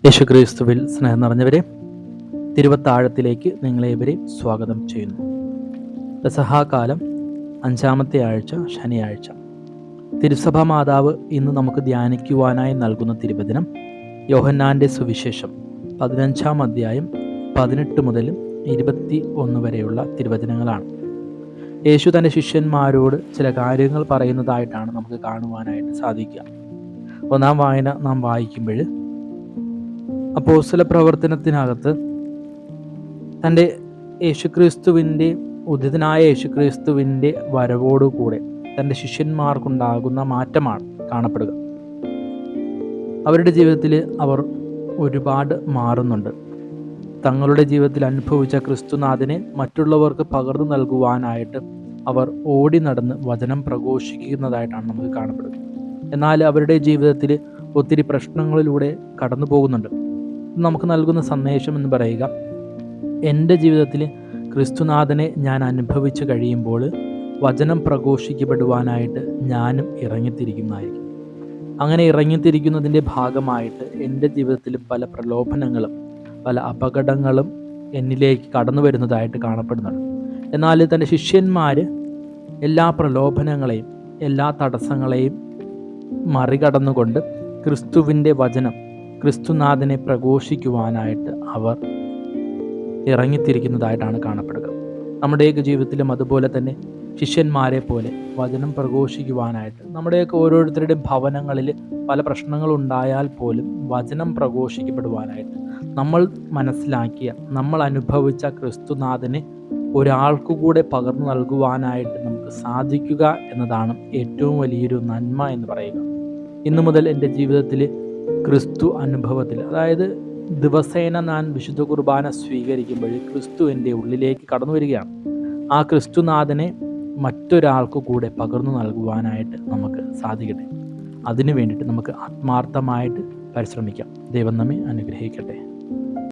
യേശുക്രിസ്തുവിൽ സ്നേഹം നിറഞ്ഞവരെ, തിരുവത്താഴത്തിലേക്ക് നിങ്ങളേവരെയും സ്വാഗതം ചെയ്യുന്നു. പെസഹാകാലം 5-ാമത്തെ ആഴ്ച, ശനിയാഴ്ച. തിരുസഭാ മാതാവ് ഇന്ന് നമുക്ക് ധ്യാനിക്കുവാനായി നൽകുന്ന തിരുവചനം യോഹന്നാൻ്റെ സുവിശേഷം 15-ാം അധ്യായം 18 മുതൽ 21 വരെയുള്ള തിരുവചനങ്ങളാണ്. യേശു തൻ്റെ ശിഷ്യന്മാരോട് ചില കാര്യങ്ങൾ പറയുന്നതായിട്ടാണ് നമുക്ക് കാണുവാനായിട്ട് സാധിക്കുക. ഒന്നാം വായന നാം വായിക്കുമ്പോൾ അപ്പോസ്തല പ്രവർത്തനത്തിനകത്ത് തൻ്റെ യേശുക്രിസ്തുവിൻ്റെ ഉദിതനായ യേശുക്രിസ്തുവിൻ്റെ വരവോടുകൂടെ തൻ്റെ ശിഷ്യന്മാർക്കുണ്ടാകുന്ന മാറ്റമാണ് കാണപ്പെടുക. അവരുടെ ജീവിതത്തിൽ അവർ ഒരുപാട് മാറുന്നുണ്ട്. തങ്ങളുടെ ജീവിതത്തിൽ അനുഭവിച്ച ക്രിസ്തുനാഥനെ മറ്റുള്ളവർക്ക് പകർന്നു നൽകുവാനായിട്ട് അവർ ഓടി നടന്ന് വചനം പ്രഘോഷിക്കുന്നതായിട്ടാണ് നമുക്ക് കാണപ്പെടുന്നത്. എന്നാൽ അവരുടെ ജീവിതത്തിൽ ഒത്തിരി പ്രശ്നങ്ങളിലൂടെ കടന്നു പോകുന്നുണ്ട്. നമുക്ക് നൽകുന്ന സന്ദേശം എന്ന് പറയുക, എൻ്റെ ജീവിതത്തിൽ ക്രിസ്തുനാഥനെ ഞാൻ അനുഭവിച്ചു കഴിയുമ്പോൾ വചനം പ്രഘോഷിക്കപ്പെടുവാനായിട്ട് ഞാനും ഇറങ്ങിത്തിരിക്കുന്നതായിരിക്കും. അങ്ങനെ ഇറങ്ങിത്തിരിക്കുന്നതിൻ്റെ ഭാഗമായിട്ട് എൻ്റെ ജീവിതത്തിൽ പല പ്രലോഭനങ്ങളും പല അപകടങ്ങളും എന്നിലേക്ക് കടന്നു വരുന്നതായിട്ട് കാണപ്പെടുന്നുണ്ട്. എന്നാൽ തൻ്റെ ശിഷ്യന്മാർ എല്ലാ പ്രലോഭനങ്ങളെയും എല്ലാ തടസ്സങ്ങളെയും മറികടന്നുകൊണ്ട് ക്രിസ്തുവിൻ്റെ വചനം, ക്രിസ്തുനാഥനെ പ്രഘോഷിക്കുവാനായിട്ട് അവർ ഇറങ്ങിത്തിരിക്കുന്നതായിട്ടാണ് കാണപ്പെടുക. നമ്മുടെയൊക്കെ ജീവിതത്തിലും അതുപോലെ തന്നെ ശിഷ്യന്മാരെ പോലെ വചനം പ്രഘോഷിക്കുവാനായിട്ട് നമ്മുടെയൊക്കെ ഓരോരുത്തരുടെയും ഭവനങ്ങളിൽ പല പ്രശ്നങ്ങളുണ്ടായാൽ പോലും വചനം പ്രഘോഷിക്കപ്പെടുവാനായിട്ട് നമ്മൾ മനസ്സിലാക്കിയ, നമ്മൾ അനുഭവിച്ച ക്രിസ്തുനാഥനെ ഒരാൾക്കു കൂടെ പകർന്നു നൽകുവാനായിട്ട് നമുക്ക് സാധിക്കുക എന്നതാണ് ഏറ്റവും വലിയൊരു നന്മ എന്ന് പറയുക. ഇന്നു മുതൽ എൻ്റെ ജീവിതത്തിൽ ക്രിസ്തു അനുഭവത്തിൽ, അതായത് ദിവസേന ഞാൻ വിശുദ്ധ കുർബാന സ്വീകരിക്കുമ്പോൾ ക്രിസ്തു എൻ്റെ ഉള്ളിലേക്ക് കടന്നു വരികയാണ്. ആ ക്രിസ്തുനാഥനെ മറ്റൊരാൾക്ക് കൂടെ പകർന്നു നൽകുവാനായിട്ട് നമുക്ക് സാധിക്കട്ടെ. അതിനു വേണ്ടിയിട്ട് നമുക്ക് ആത്മാർത്ഥമായിട്ട് പരിശ്രമിക്കാം. ദൈവം നമ്മെ അനുഗ്രഹിക്കട്ടെ.